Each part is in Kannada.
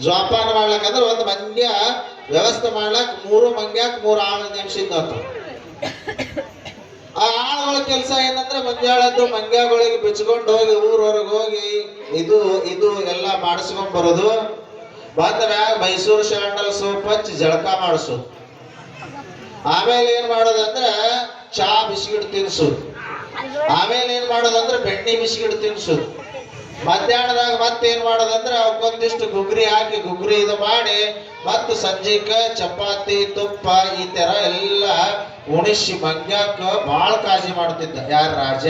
ಜೋಪಾನ ಮಾಡ್ಲಕ್ಕಂದ್ರೆ ಒಂದು ಮಂಗ್ಯ ವ್ಯವಸ್ಥೆ ಮಾಡ್ಲಕ್ 3 ಮಂಗ್ಯಾಕ್ 3 ಆಳು ನಿಮಿಷದಿಂದ ಆ ಆಳುಗಳ ಕೆಲಸ ಏನಂದ್ರೆ ಮುಂಜಾಳದ್ದು ಮಂಗ್ಯಗಳಿಗೆ ಬಿಚ್ಕೊಂಡು ಹೋಗಿ ಊರವರೆಗೆ ಹೋಗಿ ಇದು ಇದು ಎಲ್ಲ ಮಾಡಿಸ್ಕೊಂಡ್ ಬರೋದು. ಬಂದ ಮ್ಯಾಗ ಮೈಸೂರು ಸ್ಯಾಂಡಲ್ ಸೋಪ್ ಹಚ್ಚಿ ಜಳಕ ಮಾಡಿಸೋದು. ಆಮೇಲೆ ಏನ್ ಮಾಡೋದಂದ್ರೆ ಚಾ ಬಿಸ್ಕಿಟ್ ತಿನ್ಸೋದು. ಆಮೇಲೆ ಏನ್ ಮಾಡೋದಂದ್ರೆ ಬೆಣ್ಣೆ ಬಿಸ್ಕಿಟ್ ತಿನ್ಸೋದು. ಮಧ್ಯಾಹ್ನದಾಗ ಮತ್ತೇನ್ ಮಾಡೋದಂದ್ರೆ ಅವಕ್ಕೊಂದಿಷ್ಟು ಗುಗ್ರಿ ಹಾಕಿ ಗುಗ್ರಿ ಇದು ಮಾಡಿ ಮತ್ತು ಸಂಜೆಕ ಚಪಾತಿ ತುಪ್ಪ ಈ ತರ ಎಲ್ಲ ಉಣಿಸಿ ಮಂಗ್ಯಾಕ ಬಾಳ ಕಾಳಜಿ ಮಾಡ್ತಿದ್ದ ಯಾರ ರಾಜ.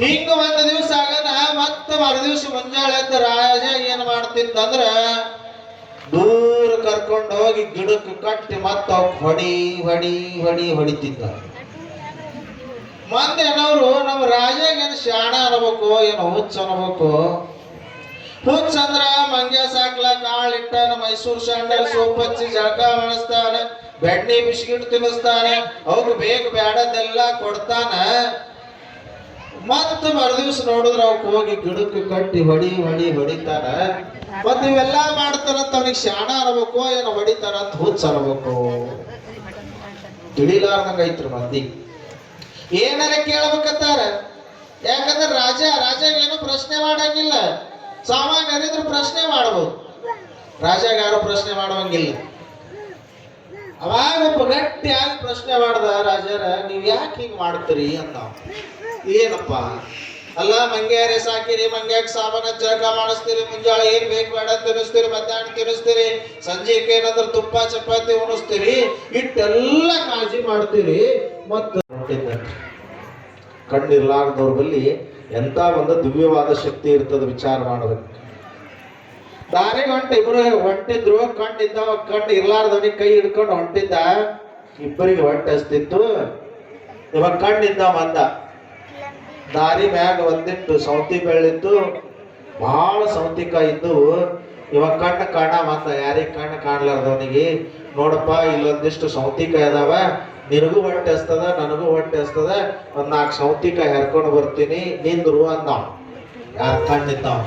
ಹಿಂಗ ಒಂದು ದಿವಸ ಆಗನ ಮತ್ತ ಮರುದಿವ್ಸ ಮುಂಜಾಳೆ ಎದ್ದ ರಾಜ ಏನ್ ಮಾಡ್ತಿದ್ದಂದ್ರ ದೂರ ಕರ್ಕೊಂಡು ಹೋಗಿ ಗಿಡಕ್ಕೆ ಕಟ್ಟಿ ಮತ್ತ ಹೊಡಿ ಹೊಡಿ ಹೊಡಿ ಹೊಡಿತಿದ್ದ. ಮಂದಿ ಏನವ್ರು ನಮ್ಮ ರಾಜಾಗ ಏನು ಶಾಣ ಅನ್ಬೇಕು ಏನು ಹುಚ್ಚ ಅನ್ಬೇಕು. ಹುಚ್ಚ ಅಂದ್ರ ಮಂಗ್ಯ ಸಾಕ್ಲಾಕ ಆಳಿಟ್ಟಾನ, ಮೈಸೂರು ಸ್ಯಾಂಡಲ್ ಸೋಪ್ ಹಚ್ಚಿ ಜಳಕ ಮಾಡಿಸ್ತಾನೆ, ಬೆಣ್ಣೆ ಬಿಸ್ಕಿಟ್ ತಿನ್ನಿಸ್ತಾನೆ, ಅವ್ರು ಬೇಕು ಬೇಡದೆಲ್ಲ ಕೊಡ್ತಾನ. ಮತ್ತ ಮರುದಿವ್ಸ ನೋಡಿದ್ರ ಅವಕ್ ಹೋಗಿ ಗಿಡಕ್ಕೆ ಕಟ್ಟಿ ಹೊಡಿ ಹೊಡಿ ಹೊಡಿತಾನ. ಮತ್ ಇವೆಲ್ಲಾ ಮಾಡ್ತಾರಂತ ಅವನಿಗೆ ಶಾಣ ಅನ್ಬೇಕು ಏನು ಹೊಡಿತಾರಂತ ಹುಚ್ಚ ಅನ್ಬೇಕು. ತಿಳಿಲಾರ್ದಂಗ ಐತ್ರಿ ಮಂದಿ. ಏನಾರ ಕೇಳ್ಬೇಕತ್ತಾರ. ಯಾಕಂದ್ರೆ ರಾಜ ಏನು ಪ್ರಶ್ನೆ ಮಾಡಂಗಿಲ್ಲ. ಸಾಮಾನ್ಯರಿದ್ರು ಪ್ರಶ್ನೆ ಮಾಡ್ಬೋದು, ರಾಜಾಗ ಯಾರು ಪ್ರಶ್ನೆ ಮಾಡುವಂಗಿಲ್ಲ. ಅವಾಗ ಒಬ್ಬ ಗಟ್ಟಿಯಾಗಿ ಪ್ರಶ್ನೆ ಮಾಡ್ದ ರಾಜರ, ನೀವ್ ಯಾಕೆ ಹಿಂಗ್ ಮಾಡ್ತೀರಿ ಅಂದ. ಏನಪ್ಪ ಅಲ್ಲ ಮಂಗ್ಯಾರೆ ಸಾಕಿರಿ, ಮಂಗ್ಯಾಗ ಸಾಮಾನ ಜಳಕ ಮಾಡಿಸ್ತೀರಿ, ಮುಂಜಾಳೆ ಏನ್ ಬೇಕು ಬೇಡ ತಿನ್ನಿಸ್ತೀರಿ, ಮಧ್ಯಾಹ್ನ ತಿನ್ನಿಸ್ತೀರಿ, ಸಂಜೆಗೆ ಏನಾದ್ರು ತುಪ್ಪ ಚಪಾತಿ ಉಣಿಸ್ತೀರಿ, ಇಟ್ಟೆಲ್ಲ ಕಾಳಜಿ ಮಾಡ್ತೀರಿ. ಮತ್ತ ಕಣ್ಣಿರ್ಲಾರ್ದವ್ರ ಬಲ್ಲಿ ಎಂತ ಒಂದು ದಿವ್ಯವಾದ ಶಕ್ತಿ ಇರ್ತದ ವಿಚಾರ ಮಾಡಬೇಕು. ದಾರಿಗೆ ಇಬ್ರು ಹೊಂಟಿದ್ರು, ಕಣ್ಣಿದ್ದವ ಕಣ್ಣು ಇರ್ಲಾರ್ದವನಿಗೆ ಕೈ ಹಿಡ್ಕೊಂಡು ಹೊಂಟಿದ್ದ. ಇಬ್ಬರಿಗೆ ಹೊಟ್ಟೆ ಹಸ್ತಿತ್ತು. ಇವಾಗ ಕಣ್ಣಿದ್ದವ ಅಂದ. ದಾರಿ ಮ್ಯಾಗ ಒಂದಿಟ್ಟು ಸೌತಿ ಬೆಳ್ಳಿತ್ತು, ಬಹಳ ಸೌತಿಕಾಯಿ ಇದ್ದವು. ಇವಾಗ ಕಣ್ಣು ಕಾಣ ಅಂದ. ಯಾರಿಗೆ ಕಣ್ಣು ಕಾಣ್ಲಾರ್ದವನಿಗೆ, ನೋಡಪ್ಪ ಇಲ್ಲೊಂದಿಷ್ಟು ಸೌತಿಕಾಯಿ ಅದಾವ, ನಿನಗೂ ಹೊಟ್ಟೆ ಹಸ್ತದ ನನಗೂ ಹೊಟ್ಟೆ ಹಸ್ತದ, ಒಂದ್ 4 ಸೌತಿಕಾಯಿ ಹರ್ಕೊಂಡು ಬರ್ತೀನಿ, ನಿಂದ್ರು ಅಂದ. ಯಾರು ಕಣ್ಣಿದ್ದಾವ.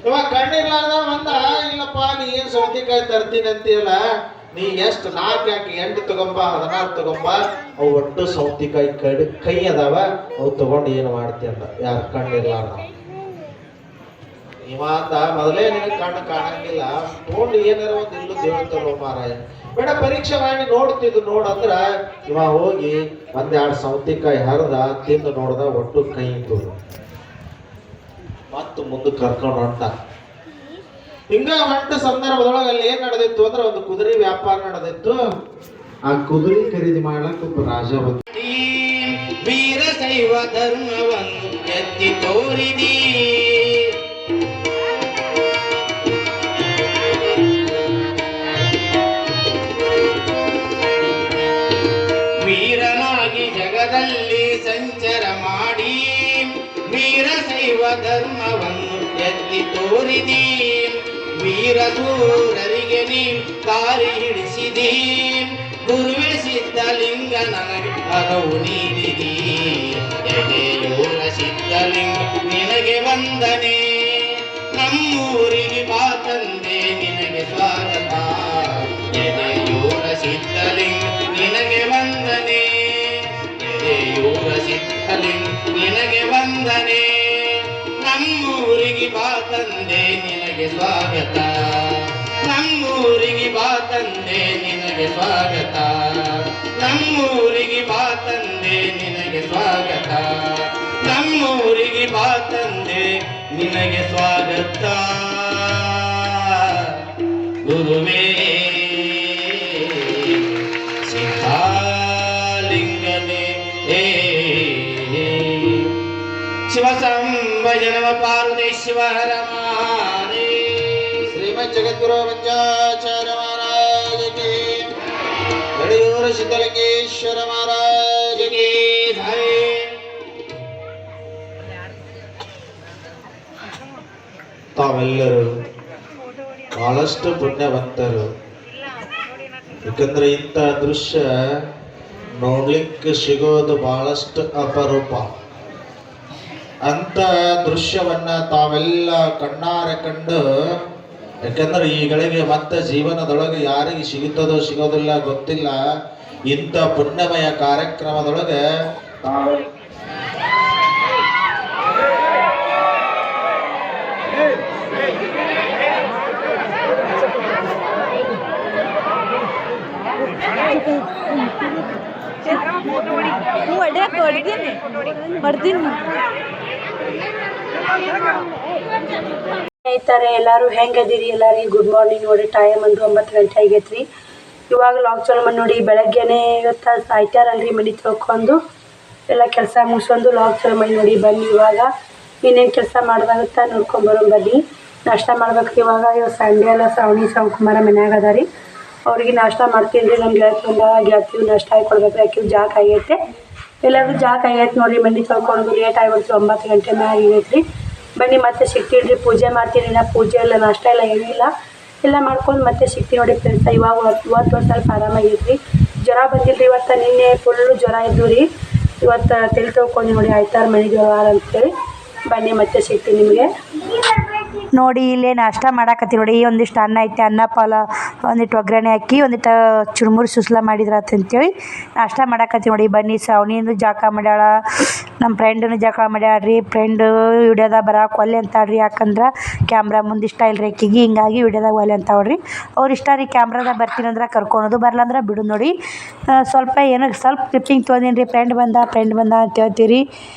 ಇವಾಗ ಕಣ್ಣಿರ್ಲಾರ್ದವ ಅಂದ, ಇಲ್ಲಪ್ಪ ನೀ ಏನ್ ಸೌತಿಕಾಯಿ ತರ್ತೀನಿ ಅಂತೀಯಲ್ಲ, ನೀ ಎಷ್ಟು 4 ಯಾಕೆ 8 ತಗೊಂಬ, 16 ತಗೊಂಬ, ಅವು ಒಟ್ಟು ಸೌತಿಕಾಯಿ ಕೈ ಅದಾವ, ಅವು ತಗೊಂಡು ಏನು ಮಾಡ್ತಿ ಅಂದ. ಯಾರು ಕಣ್ಣಿರ್ಲಾರ್ದವ. ಇವ ಅಂದ, ಮೊದಲೇ ನಿನಗೆ ಕಣ್ಣು ಕಾಣಂಗಿಲ್ಲ, ತಗೊಂಡು ಏನಾರ ಒಂದು ಇಲ್ಲೂ ದೇವತಲ್ಲ ಮಾರಾಯ, ಬೇಡ ಪರೀಕ್ಷೆ ಮಾಡಿ ನೋಡ್ತಿದ್ದು ನೋಡಂದ್ರ ಇವ ಹೋಗಿ 1-2 ಸೌತಿಕಾಯಿ ಹರಿದ ತಿಂದು ನೋಡ್ದ, ಒಟ್ಟು ಕೈ ಇತ್ತು. ಮತ್ತು ಮುಂದಕ್ಕೆ ಕರ್ಕೊಂಡು ಹೊಂಟ. ಹಿಂಗ ಹೊಂಟ ಸಂದರ್ಭದೊಳಗೆ ಅಲ್ಲಿ ಏನ್ ನಡೆದಿತ್ತು ಅಂದ್ರೆ ಒಂದು ಕುದುರೆ ವ್ಯಾಪಾರ ನಡೆದಿತ್ತು. ಆ ಕುದುರೆ ಖರೀದಿ ಮಾಡ್ಲಕ್ಕ ಒಬ್ಬ ರಾಜ ಬಂದ. ವೀರಶೈವ ಧರ್ಮವನ್ನು ಎತ್ತಿ ತೋರಿದಿ, ವೀರನಾಗಿ ಜಗದಲ್ಲಿ ಸಂಚಾರ ಮಾಡಿ, ವೀರಶೈವ ಧರ್ಮವನ್ನು ಎತ್ತಿ ತೋರಿದಿ, ವೀರಸೂರರಿಗೆ ನೀ ದಾರಿ ಹಿಡಿಸಿದಿ, ಗುರುವೆ ಸಿದ್ಧಲಿಂಗ ನನಗೆ ಅರವು ನೀಡಿದಿ, ಎಡೆಯೂರ ಸಿದ್ಧಲಿಂಗ ನಿನಗೆ ವಂದನೆ, ನಮ್ಮೂರಿಗೆ ಬಾ ತಂದೆ ನಿನಗೆ ಸ್ವಾಗತ, ಎಡೆಯೂರ ಸಿದ್ಧಲಿಂಗ ನಿನಗೆ ವಂದನೆ, ಎಡೆಯೂರ ಸಿದ್ಧಲಿಂಗ ನಿನಗೆ ವಂದನೆ, ನಮ್ಮೂರಿಗೆ ಬಾ ತಂದೆ ನಿನಗೆ ಸ್ವಾಗತ, ನಮ್ಮೂರಿಗೆ ಬಾ ತಂದೆ ನಿನಗೆ ಸ್ವಾಗತ, ನಮ್ಮೂರಿಗೆ ಬಾ ತಂದೆ ನಿನಗೆ ಸ್ವಾಗತ, ನಮ್ಮೂರಿಗೆ ಬಾ ತಂದೆ ನಿನಗೆ ಸ್ವಾಗತ. ಗುರುವೇ ಸಿದ್ಧಲಿಂಗನೇ ಶಿವಸಂಭಜ ನಮ ಪಾರ್ವತೇಶ್ವರ ಮಾರೇ. ಶ್ರೀಮದ್ ಜಗದ್ಗುರು ಪಂಚಾಚಾರ್ಯ ಮಹಾರಾಜ ಕಿ, ಎಡೆಯೂರ ಸಿದ್ಧಲಿಂಗೇಶ್ವರ ಮಹಾರಾಜ ಕಿ ಜೈ. ತಾವೆಲ್ಲರೂ ಬಹಳಷ್ಟು ಪುಣ್ಯವಂತರು. ಯಾಕಂದ್ರೆ ಇಂಥ ದೃಶ್ಯ ನೋಡ್ಲಿಕ್ಕೆ ಸಿಗೋದು ಬಹಳಷ್ಟು ಅಪರೂಪ. ಅಂತ ದೃಶ್ಯವನ್ನ ತಾವೆಲ್ಲ ಕಣ್ಣಾರೆ ಕಂಡು, ಯಾಕಂದ್ರೆ ಈಗಳಿಗೆ ಮತ್ತೆ ಜೀವನದೊಳಗೆ ಯಾರಿಗೆ ಸಿಗುತ್ತದೋ ಸಿಗೋದಿಲ್ಲ ಗೊತ್ತಿಲ್ಲ, ಇಂಥ ಪುಣ್ಯಮಯ ಕಾರ್ಯಕ್ರಮದೊಳಗೆ ತಾವು ಸ್ನೇಹಿತರೆ ಎಲ್ಲರೂ ಹೆಂಗದಿರಿ? ಎಲ್ಲರಿಗೆ ಗುಡ್ ಮಾರ್ನಿಂಗ್. ನೋಡಿ ಟೈಮ್ ಒಂದು 9 ಗಂಟೆ ಆಗೈತ್ರಿ. ಇವಾಗ ಲಾಗ್ ಚಾಲು ಮಾಡಿ ನೋಡಿ. ಬೆಳಗ್ಗೆನೇ ಇವತ್ತು ಸಾಯ್ತಾರಲ್ರಿ, ಮನೆ ತೊಳ್ಕೊಂಡು ಎಲ್ಲ ಕೆಲಸ ಮುಗಿಸ್ಕೊಂಡು ಲಾಗ್ ಚಾಲು ಮಾಡಿ ನೋಡಿ. ಬನ್ನಿ ಇವಾಗ ಇನ್ನೇನು ಕೆಲಸ ಮಾಡ್ದಾಗುತ್ತಾ ನೋಡ್ಕೊಂಬರೋ ಬನ್ನಿ. ನಾಷ್ಟ ಮಾಡ್ಬೇಕು ಇವಾಗ. ಸಂಡೇ ಎಲ್ಲ ಶ್ರಾವಣಿ ಮನ್ಯಾಗ ಅದ ರೀ. ಅವ್ರಿಗೆ ನಾಷ್ಟ ಮಾಡ್ತೀನಿ ರೀ. ನಮ್ಮ ಗೆಳತಿ ಬಂದಾಗ ಗೆಳತಿ ನಾಷ್ಟ ಹಾಕಿ ಕೊಡ್ಬೇಕು. ಯಾಕೆ ಜಾಕ್ ಆಗೈತೆ, ಎಲ್ಲರೂ ಜಾಕ್ ಆಗೈತೆ ನೋಡಿರಿ. ಮನೆ ತೊಳ್ಕೊಂಡು ಲೇಟ್ ಆಗಿಬಿಡ್ತೀವಿ, 9 ಗಂಟೆ ಮ್ಯಾಗ ಆಗೈತ್ರಿ. ಬನ್ನಿ ಮತ್ತೆ ಸಿಗ್ತೀನಿ ರೀ. ಪೂಜೆ ಮಾಡ್ತೀನಿ ನಾ. ಪೂಜೆ ಎಲ್ಲ ನಾಷ್ಟ ಎಲ್ಲ ಏನಿಲ್ಲ, ಎಲ್ಲ ಮಾಡ್ಕೊಂಡು ಮತ್ತೆ ಸಿಗ್ತೀನಿ ನೋಡಿ ಫ್ರೆಂಡ್ಸ. ಇವಾಗ ಇವತ್ತು ಸ್ವಲ್ಪ ಆರಾಮಾಗೈತ್ರಿ. ಜ್ವರ ಬಂದಿಲ್ಲ ರೀ ಇವತ್ತು. ನಿನ್ನೆ ಫುಲ್ಲು ಜ್ವರ ಇದ್ದು ರೀ. ಇವತ್ತು ತಲೆ ತೊಳ್ಕೊಂಡು ನೋಡಿ ಆಯ್ತಾರ ಮನೆ ಜ್ವರ ಅಂತೇಳಿ. ಬನ್ನಿ ಮತ್ತೆ ಸಿಗ್ತೀನಿ ನಿಮಗೆ. ನೋಡಿ ಇಲ್ಲೇ ನಾಷ್ಟ ಮಾಡಾಕತ್ತೀವಿ ನೋಡಿ. ಒಂದಿಷ್ಟು ಅನ್ನ ಐತೆ, ಅನ್ನ ಪಾಲ ಒಂದಿಟ್ಟು ಒಗ್ಗರಣೆ ಹಾಕಿ ಒಂದಿಟ್ಟು ಚುರುಮುರು ಸುಸ್ಲಾ ಮಾಡಿದ್ರಾತ ಅಂತೇಳಿ ನಾಷ್ಟ ಮಾಡಾಕತ್ತೀವಿ ನೋಡಿ. ಬನ್ನಿ. ಶ್ರಾವಣಿನೂ ಜಾಕ ಮಾಡ್ಯಾಳ, ನಮ್ಮ ಫ್ರೆಂಡೂ ಜಾಕ ಮಾಡ್ಯಾಳ್ರಿ. ಫ್ರೆಂಡು ವಿಡಿಯೋದಾಗ ಬರೋಕೆ ಒಲ್ಲೆ ಅಂತಾಳ್ರಿ. ಯಾಕಂದ್ರೆ ಕ್ಯಾಮ್ರಾ ಮುಂದೆ ಇಷ್ಟ ಇಲ್ರಿ ಆಕಿಗೆ, ಹಿಂಗಾಗಿ ವಿಡಿಯೋದಾಗ ಒಲ್ಲೆ ಅಂತಾಳ್ರಿ. ಅವ್ರು ಇಷ್ಟ ರೀ. ಕ್ಯಾಮ್ರಾದಾಗ ಬರ್ತೀನಿ ಅಂದ್ರೆ ಕರ್ಕೊಳೋದು, ಬರಲ್ಲಂದ್ರೆ ಬಿಡು ನೋಡಿ. ಸ್ವಲ್ಪ ಕ್ಲಿಪ್ಪಿಂಗ್ ತೊಗೊಂಡೀನಿ ರೀ. ಫ್ರೆಂಡ್ ಬಂದ ಅಂತ ಹೇಳ್ತೀರಿ,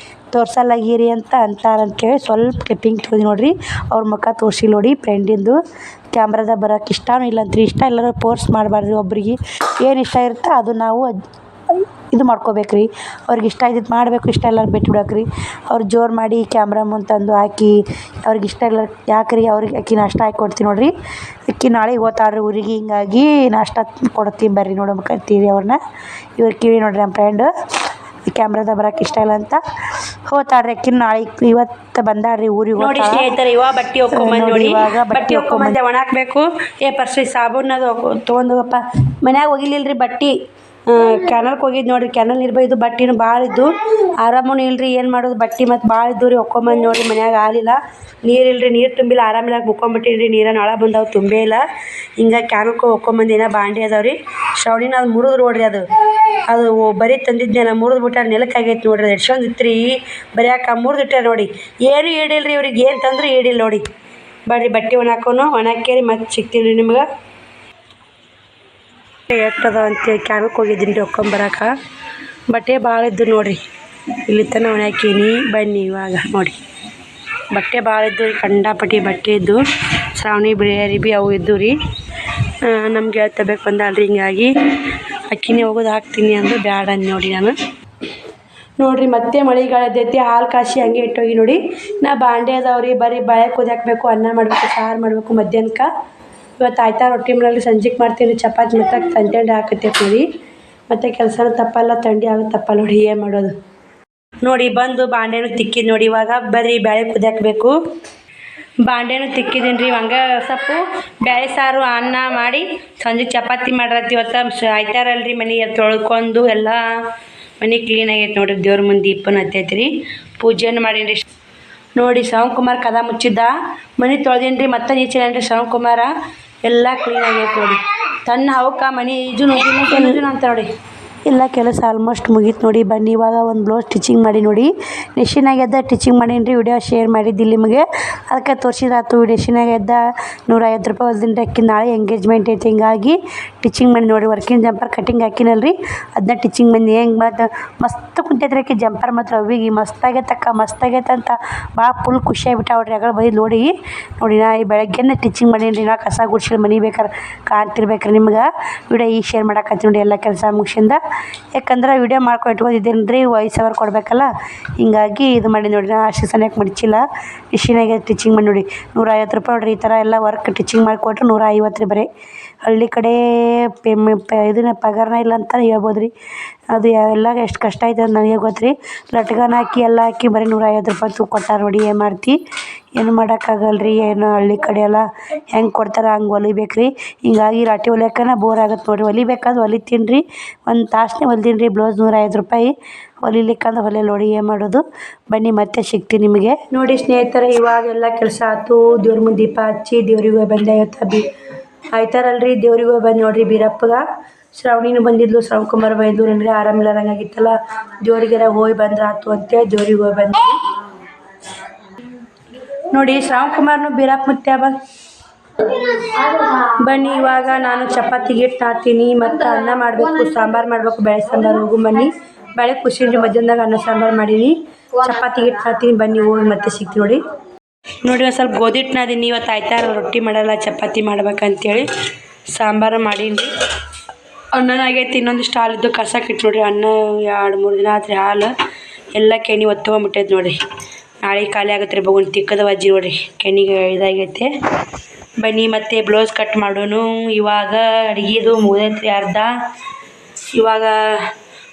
ತೋರ್ಸಲ್ಲಾಗಿರಿ ಅಂತಾರಂತೇಳಿ ಸ್ವಲ್ಪ ಕ್ಲಿಪ್ಪಿಂಗ್ ತೊಗೊಂಡು ನೋಡಿರಿ. ಅವ್ರ ಮುಖ ತೋರಿಸಿ ನೋಡಿ. ಫ್ರೆಂಡಿಂದು ಕ್ಯಾಮ್ರಾದಾಗ ಬರೋಕೆ ಇಷ್ಟನೂ ಇಲ್ಲಂತ್ರಿ. ಇಷ್ಟ ಎಲ್ಲರೂ ಫೋರ್ಸ್ ಮಾಡಬಾರ್ದು. ಒಬ್ರಿಗೆ ಏನು ಇಷ್ಟ ಇರುತ್ತೆ ಅದು ನಾವು ಇದು ಮಾಡ್ಕೋಬೇಕು ರೀ. ಅವ್ರಿಗೆ ಇಷ್ಟ ಇದ್ದಿದ್ದು ಮಾಡಬೇಕು, ಇಷ್ಟ ಎಲ್ಲರೂ ಬಿಟ್ಟು ಬಿಡೋಕ್ರಿ. ಅವ್ರು ಜೋರು ಮಾಡಿ ಕ್ಯಾಮ್ರಾ ಮುಂದೆ ತಂದು ಹಾಕಿ ಅವ್ರಿಗೆ ಇಷ್ಟ ಇಲ್ಲ ಯಾಕ್ರಿ. ಅವ್ರಿಗೆ ಅಕ್ಕಿ ನಾಷ್ಟ ಹಾಕಿ ಕೊಡ್ತೀನಿ ನೋಡಿರಿ. ಅಕ್ಕಿ ನಾಳೆಗೆ ಹೋಗ್ತಾಳ್ರಿ ಊರಿಗೆ, ಹಿಂಗಾಗಿ ನಾಷ್ಟ ಕೊಡ್ತೀನಿ ಬರ್ರಿ ನೋಡ್ಬೇಕಂತೀರಿ ಅವ್ರನ್ನ. ಇವ್ರು ಕಿವಿ ನೋಡ್ರಿ ನಮ್ಮ ಫ್ರೆಂಡು ಕ್ಯಾಮ್ರಾದಾಗ ಬರೋಕೆ ಇಷ್ಟ ಇಲ್ಲ ಅಂತ ಹೋಗ್ತಾಳ್ರಿ. ಅಕ್ಕಿ ನಾಳೆ ಇವತ್ತು ಬಂದಾಳ್ರಿ ಊರಿಗೆ. ನೋಡಿ ಸ್ನೇಹಿತರೆ, ಇವಾಗ ಬಟ್ಟೆ ಹೋಗ್ಕೊಂಬಂದು ನೋಡಿ. ಇವಾಗ ಬಟ್ಟೆ ಹೋಗ್ಕೊಂಬಂದೆ ಒಣಾಕಬೇಕು. ಪರ್ಸಿ ಸಾಬೂನದು ತೊಗೊಂಡೋಗಪ್ಪ. ಮನ್ಯಾಗ ಹೋಗಿಲಿಲ್ರಿ ಬಟ್ಟೆ. ಕ್ಯಾನಲ್ಗೆ ಹೋಗಿದ್ದು ನೋಡಿರಿ. ಕ್ಯಾನಲ್ ನೀರು ಬೈದು ಬಟ್ಟೆನೂ ಭಾಳ ಇದ್ದು, ಆರಾಮೂ ಇಲ್ರಿ. ಏನು ಮಾಡೋದು, ಬಟ್ಟೆ ಮತ್ತು ಭಾಳ ಇದ್ದು ರೀ. ಹೊಕ್ಕೊಂಬಂದು ನೋಡಿರಿ. ಮನ್ಯಾಗ ಹಾಲಿಲ್ಲ, ನೀರಿಲ್ರಿ. ನೀರು ತುಂಬಿಲ್ಲ. ಆರಾಮಿಲ್ಲ ಮುಕ್ಕೊಂಬಿಟ್ಟಿನಿ. ನೀರನ್ನು ಒಳ ಬಂದವು, ತುಂಬೇ ಇಲ್ಲ. ಹಿಂಗಾಗಿ ಕ್ಯಾನಲ್ಗೆ ಹೊಕ್ಕೊಂಬಂದು ಏನೋ ಬಾಂಡೆ ಅದಾವೆ ರೀ. ಶ್ರಾವಣಿನ ಅದು ಮುರಿದು ನೋಡ್ರಿ. ಅದು ಬರೀ ತಂದಿದ್ದೆ ನಾ, ಮುರಿದು ಬಿಟ್ಟ ನೆಲಕ್ಕೆ ಆಗೈತೆ ನೋಡ್ರಿ. ಅದು ಎಡ್ಸ್ಕೊಂಡಿತ್ತು ರೀ ಬರೆಯಾಕ, ಮುರಿದಿಟ್ಟ ನೋಡಿ. ಏನು ಈಡಿಲ್ಲ ರೀ ಇವ್ರಿಗೆ, ಏನು ತಂದ್ರೆ ಈಡಿಲ್ಲ ನೋಡಿ. ಬರ್ರಿ ಬಟ್ಟೆ ಒಣಾಕೇರಿ ಮತ್ತೆ ಸಿಗ್ತೀನಿ ರೀ ನಿಮ್ಗೆ. ಎಷ್ಟದ ಅಂತೇಳಿ ಕ್ಯಾನಲ್ಗೆ ಹೋಗಿದ್ದೀನಿ ರೀ ಹೊಕ್ಕೊಂಬರಕ್ಕೆ. ಬಟ್ಟೆ ಭಾಳ ಇದ್ದು ನೋಡಿರಿ. ಇಲ್ಲಿ ತನಕ ಒಣಾಕೀನಿ. ಬನ್ನಿ ಇವಾಗ ನೋಡಿ. ಬಟ್ಟೆ ಭಾಳ ಇದ್ದು ರೀ, ಕಂಡಾಪಟ್ಟಿ ಬಟ್ಟೆ ಇದ್ದು. ಶ್ರಾವಣಿ ಬಿಳಿ ಅರಿಬಿ ಅವು ಇದ್ದು ರೀ. ನಮ್ಗೆ ಹೇಳ್ತಬೇಕು ಬಂದಾಳ್ರಿ. ಹಿಂಗಾಗಿ ಅಕ್ಕಿನೇ ಹೋಗೋದು ಹಾಕ್ತೀನಿ ಅಂದ್ರೆ ಬ್ಯಾಡ ಅಂದು ನೋಡಿ ನಾನು. ನೋಡಿರಿ ಮತ್ತೆ ಮಳೆಗಾಲದೈತಿ. ಹಾಲು ಕಾಸಿ ಹಂಗೆ ಇಟ್ಟೋಗಿ ನೋಡಿ. ನಾ ಬಾಂಡೆ ಅದಾವ್ರಿ. ಬರೀ ಬಾಳೆ ಕುದಿಯಾಕಬೇಕು, ಅನ್ನ ಮಾಡಬೇಕು, ಸಾರು ಮಾಡಬೇಕು ಮಧ್ಯಾಹ್ನಕ್ಕೆ. ಇವತ್ತು ಆಯ್ತಾ ರೊಟ್ಟಿ ಮನೇಲಿ ಸಂಜೆಗೆ ಮಾಡ್ತೀನಿ. ಚಪಾತಿ ಮತ್ತು ತಂಡಿ ಹಾಕತ್ತೈತೆ ನೋಡಿ. ಮತ್ತು ಕೆಲಸನೂ ತಪ್ಪಲ್ಲ, ಥಂಡಿ ಆಗುತ್ತೆ ತಪ್ಪಲ್ಲ ನೋಡಿ. ಏನು ಮಾಡೋದು ನೋಡಿ. ಬಂದು ಬಾಂಡೆನೂ ತಿಕ್ಕಿದ್ದು ನೋಡಿ. ಇವಾಗ ಬರ್ರಿ ಬೇಳೆ ಕುದಿಯಾಕಬೇಕು. ಬಾಂಡೆನೂ ತಿಕ್ಕಿದ್ದೀನಿ ರೀ. ಹಂಗೆ ಸೊಪ್ಪು ಬೇಳೆ ಸಾರು ಅನ್ನ ಮಾಡಿ ಸಂಜೆ ಚಪಾತಿ ಮಾಡ್ರತ್ತಿ. ಇವತ್ತು ಆಯ್ತಾರಲ್ರಿ. ಮನೆ ತೊಳ್ಕೊಂಡು ಎಲ್ಲ ಮನೆ ಕ್ಲೀನ್ ಆಗೈತೆ ನೋಡಿರಿ. ದೇವ್ರ ಮುಂದೆ ದೀಪನ ಹತ್ತೈತಿ ರೀ. ಪೂಜೆಯನ್ನು ಮಾಡೀನಿ ರೀ ನೋಡಿ. ಶ್ರವಣಕುಮಾರ್ ಕದ ಮುಚ್ಚಿದ್ದ, ಮನೆ ತೊಳೆದೀನಿ ರೀ. ಮತ್ತೆ ನೀಚೇನೇನು ರೀ ಶ್ರವಣಕುಮಾರ. ಎಲ್ಲ ಕ್ಲೀನ್ ಆಗೈತೆ ನೋಡಿ. ತನ್ನ ಅವಕ್ಕೆ ಮನೆ ಈಜುನು ಅಂತ ನೋಡಿ. ಎಲ್ಲ ಕೆಲಸ ಆಲ್ಮೋಸ್ಟ್ ಮುಗೀತು ನೋಡಿ. ಬನ್ನಿ ಇವಾಗ ಒಂದು ಬ್ಲೌಸ್ ಸ್ಟಿಚಿಂಗ್ ಮಾಡಿ ನೋಡಿ. ಮೆಷಿನಾಗೆದ್ದ ಸ್ಟಿಚಿಂಗ್ ಮಾಡೀನಿ ರೀ. ವಿಡಿಯೋ ಶೇರ್ ಮಾಡಿದ್ದಿಲ್ಲ ನಿಮಗೆ, ಅದಕ್ಕೆ ತೋರಿಸಿದ್ರಾತು. ಮೆಷಿನಾಗೆದ್ದ 150 ರೂಪಾಯಿ ಹೊಲ್ದಿನ ಅಕ್ಕಿ. ನಾಳೆ ಎಂಗೇಜ್ಮೆಂಟ್ ಐತೆ, ಹಿಂಗಾಗಿ ಟಿಚಿಂಗ್ ಮಾಡಿ ನೋಡಿ. ವರ್ಕಿಂಗ್ ಜಂಪರ್ ಕಟಿಂಗ್ ಹಾಕಿನಲ್ರಿ, ಅದನ್ನ ಟಿಚಿಂಗ್ ಬಂದು ಹೆಂಗೆ ಮತ್ತು ಮಸ್ತ್ ಕುಂತೈತ್ರಿ ಅಕ್ಕಿ ಜಂಪರ್. ಮತ್ತು ರವಿಗೆ ಮಸ್ತಾಗೈತೆ ಅಂತ ಭಾಳ ಫುಲ್ ಖುಷಿಯಾಗಿಬಿಟ್ಟು ಅವ್ರಿ. ಆಗ ಬೈದು ನೋಡಿ ನಾ ಈ ಬೆಳಗ್ಗೆನೇ ಟಿಚಿಂಗ್ ಮಾಡೀನಿ ರೀ. ನಾ ಕಸ ಗುಡ್ಸಿ ಮನೆ ಬೇಕಾರೆ ಕಾಣ್ತಿರ್ಬೇಕ್ರಿ ನಿಮ್ಗೆ. ವಿಡಿಯೋ ಈಗ ಶೇರ್ ಮಾಡಾಕತ್ತೀನಿ ನೋಡಿ. ಎಲ್ಲ ಕೆಲಸ ಮುಗಿಸಿಂದ, ಯಾಕಂದ್ರೆ ವಿಡಿಯೋ ಮಾಡ್ಕೊಂಡು ಇಟ್ಕೊಂಡಿದ್ದೀನಿ ರೀ. ವಾಯ್ಸ್ ಓವರ್ ಕೊಡಬೇಕಲ್ಲ, ಹಿಂಗಾಗಿ ಇದು ಮಾಡಿ ನೋಡಿ. ನಾ ಅಷ್ಟು ಸನಿಯಕ್ಕೆ ಮಡಚಿಲ್ಲ. ಮಿಷಿನಾಗೆ ಸ್ಟಿಚಿಂಗ್ ಮಾಡಿ ನೋಡಿ. 150 ರೂಪಾಯಿ ನೋಡಿರಿ. ಈ ಥರ ಎಲ್ಲ ವರ್ಕ್ ಟಿಚಿಂಗ್ ಮಾಡಿಕೊಟ್ರೆ 150 ರೀ. ಬರೀ ಹಳ್ಳಿ ಕಡೆ ಇದನ್ನ ಪಗಾರನ ಇಲ್ಲ ಅಂತ ಹೇಳ್ಬೋದು ರೀ. ಅದು ಎಲ್ಲ ಎಷ್ಟು ಕಷ್ಟ ಆಯ್ತು ಅಂತ ನನಗೆ ಗೊತ್ತು ರೀ. ಲಟ್ಕನ್ ಹಾಕಿ ಎಲ್ಲ ಹಾಕಿ ಬರೀ 150 ರೂಪಾಯಿ ತೂಕ ಕೊಟ್ಟಾರ ನೋಡಿ. ಏನು ಮಾಡ್ತಿ, ಏನು ಮಾಡೋಕ್ಕಾಗಲ್ಲ ರೀ. ಏನು ಹಳ್ಳಿ ಕಡೆ ಎಲ್ಲ ಹೆಂಗೆ ಕೊಡ್ತಾರೆ ಹಂಗೆ ಹೊಲಿಬೇಕು ರೀ. ಹಿಂಗಾಗಿ ರಾಟಿ ಹೊಲಿಯೋಕ್ಕನ ಬೋರ್ ಆಗುತ್ತೆ ನೋಡಿರಿ. ಹೊಲಿಬೇಕಾದ್ರೆ ಹೊಲಿತೀನಿ ರೀ, ಒಂದು ತಾಸನ್ನೇ ಹೊಲ್ದೀನಿ ರೀ. ಬ್ಲೌಸ್ 150 ರೂಪಾಯಿ, ಹೊಲಿಲಿಕ್ಕಂದ್ರೆ ಹೊಲಿಯಲ್ಲ ನೋಡಿ. ಏನು ಮಾಡೋದು, ಬನ್ನಿ ಮತ್ತೆ ಸಿಗ್ತೀನಿ ನಿಮಗೆ. ನೋಡಿ ಸ್ನೇಹಿತರೆ, ಇವಾಗೆಲ್ಲ ಕೆಲಸ ಆಯ್ತು. ದೇವ್ರ ಮುಂದೆ ದೀಪ ಹಚ್ಚಿ ದೇವ್ರಿಗೆ ಹೋಗಿ ಬಂದೆ. ಇವತ್ತು ಆಯ್ತಾರಲ್ರಿ, ದೇವ್ರಿಗೆ ಹೋಗಿ ಬಂದು ನೋಡಿರಿ. ಬೀರಪ್ಪಗ ಶ್ರಾವಣಿನೂ ಬಂದಿದ್ಲು, ಶ್ರವಣ್ ಕುಮಾರ್ ಬಂದಿದ್ದು. ನನಗೆ ಆರಾಮಿಲ್ಲದಂಗಾಗಿತ್ತಲ್ಲ, ದೇವ್ರಿಗೆಲ್ಲ ಹೋಗಿ ಬಂದ್ರೆ ಆಯ್ತು ಅಂತೇಳಿ ದೇವ್ರಿಗೆ ಹೋಗಿ ಬಂದೆ ನೋಡಿ. ಶ್ರವಣ್ ಕುಮಾರ್ನು ಬೀರಪ್ಪ ಮುತ್ಯ ಬನ್ನಿ. ಇವಾಗ ನಾನು ಚಪಾತಿಗೆ ಹಿಟ್ಟು ಹಾಕ್ತೀನಿ ಮತ್ತು ಅನ್ನ ಮಾಡಬೇಕು, ಸಾಂಬಾರು ಮಾಡಬೇಕು. ಬೇಳೆ ಸಾಂಬಾರು ಹೋಗು ಬನ್ನಿ. ಬೇಳೆ ಕುಸಿನ್ರಿ, ಮಧ್ಯಾಹ್ನದಾಗ ಅನ್ನ ಸಾಂಬಾರು ಮಾಡೀನಿ. ಚಪಾತಿಗೆ ಹಿಟ್ಟು ಹಾಕ್ತೀನಿ, ಬನ್ನಿ ಹೋಗಿ ಮತ್ತೆ ಸಿಗ್ತೀನಿ ನೋಡಿ. ನೋಡಿ ಒಂದು ಸ್ವಲ್ಪ ಗೋಧಿ ಹಿಟ್ಟು ನಾದೀನಿ. ಇವತ್ತು ಆಯ್ತಾರ ರೊಟ್ಟಿ ಮಾಡಲ್ಲ, ಚಪಾತಿ ಮಾಡ್ಬೇಕಂತೇಳಿ ಸಾಂಬಾರು ಮಾಡೀನಿ ರೀ. ಅನ್ನನಾಗೈತಿ, ಇನ್ನೊಂದಿಷ್ಟು ಹಾಲಿದ್ದು ಕಸಕ್ಕಿಟ್ಟು ನೋಡಿರಿ. ಅನ್ನ 2-3 ದಿನ ಆತ್ರಿ. ಹಾಲು ಎಲ್ಲ ಕೆಣಿ ಒತ್ಕೊಂಬಿಟ್ಟೈತೆ ನೋಡಿರಿ. ನಾಳೆ ಖಾಲಿ ಆಗುತ್ತೆ ರೀ. ಬಗುನ್ ತಿಕ್ಕದ ವಜ್ಜಿ ನೋಡಿರಿ, ಕೆಣಿಗೆ ಇದಾಗೈತೆ. ಬನ್ನಿ ಮತ್ತೆ ಬ್ಲೌಸ್ ಕಟ್ ಮಾಡೋನು. ಇವಾಗ ಅಡುಗೆದು ಮುಗಿದೈತ್ರಿ ಅರ್ಧ. ಇವಾಗ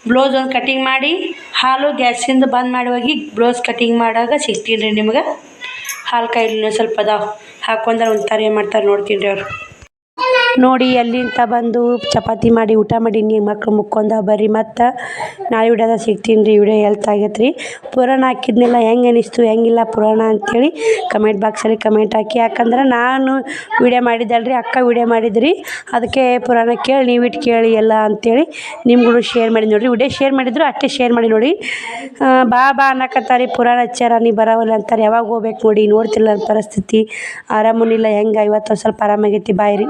ಬ್ಲೌಸ್ ಒಂದು ಕಟಿಂಗ್ ಮಾಡಿ ಹಾಲು ಗ್ಯಾಸಿಂದ ಬಂದ್ ಮಾಡಿ ಹೋಗಿ ಬ್ಲೌಸ್ ಕಟಿಂಗ್ ಮಾಡಾಗ ಸಿಗ್ತೀನಿ ರೀ ನಿಮ್ಗೆ. ಹಾಲು ಕಾಯಿಲೆ ಸ್ವಲ್ಪ ಅದಾವೆ, ಹಾಕೊಂಡ್ರೆ ಒಂಥರ ಏನು ಮಾಡ್ತಾರೆ ನೋಡ್ತೀನಿ ರೀ ಅವ್ರು. ನೋಡಿ ಅಲ್ಲಿಂದ ಬಂದು ಚಪಾತಿ ಮಾಡಿ ಊಟ ಮಾಡೀನಿ. ಮಕ್ಳು ಮುಕ್ಕೊಂಡ ಬರ್ರಿ, ಮತ್ತು ನಾಳೆ ವಿಡಿಯೋದ ಸಿಗ್ತೀನಿ ರೀ. ವಿಡಿಯೋ ಹೆಲ್ತ್ ಆಗೈತೆ ರೀ. ಪುರಾಣ ಹಾಕಿದ್ನೆಲ್ಲ ಹೆಂಗೆ ಅನಿಸ್ತು, ಹೆಂಗಿಲ್ಲ ಪುರಾಣ ಅಂಥೇಳಿ ಕಮೆಂಟ್ ಬಾಕ್ಸಲ್ಲಿ ಕಮೆಂಟ್ ಹಾಕಿ. ಯಾಕಂದ್ರೆ ನಾನು ವಿಡಿಯೋ ಮಾಡಿದ್ದಲ್ರಿ, ಅಕ್ಕ ವಿಡಿಯೋ ಮಾಡಿದ್ರಿ, ಅದಕ್ಕೆ ಪುರಾಣ ಕೇಳಿ ನೀವು ಇಟ್ಟು ಕೇಳಿ ಎಲ್ಲ ಅಂಥೇಳಿ ನಿಮ್ಗಳು ಶೇರ್ ಮಾಡಿ ನೋಡಿರಿ. ವಿಡಿಯೋ ಶೇರ್ ಮಾಡಿದ್ರು ಅಷ್ಟೇ ಶೇರ್ ಮಾಡಿ ನೋಡಿ. ಬಾ ಅನ್ನಕತ್ತಾರೆ, ಪುರಾಣ ಹಚ್ಚಾರ ನೀ ಬರೋವಲ್ಲ ಅಂತಾರೆ. ಯಾವಾಗ ಹೋಗ್ಬೇಕು ನೋಡಿ. ನೋಡ್ತಿಲ್ಲ ಪರಿಸ್ಥಿತಿ, ಆರಾಮನಿಲ್ಲ ಹೆಂಗೆ. ಇವತ್ತು ಒಂದು ಸ್ವಲ್ಪ ಆರಾಮಾಗೈತಿ. ಬಾಯ್ ರೀ.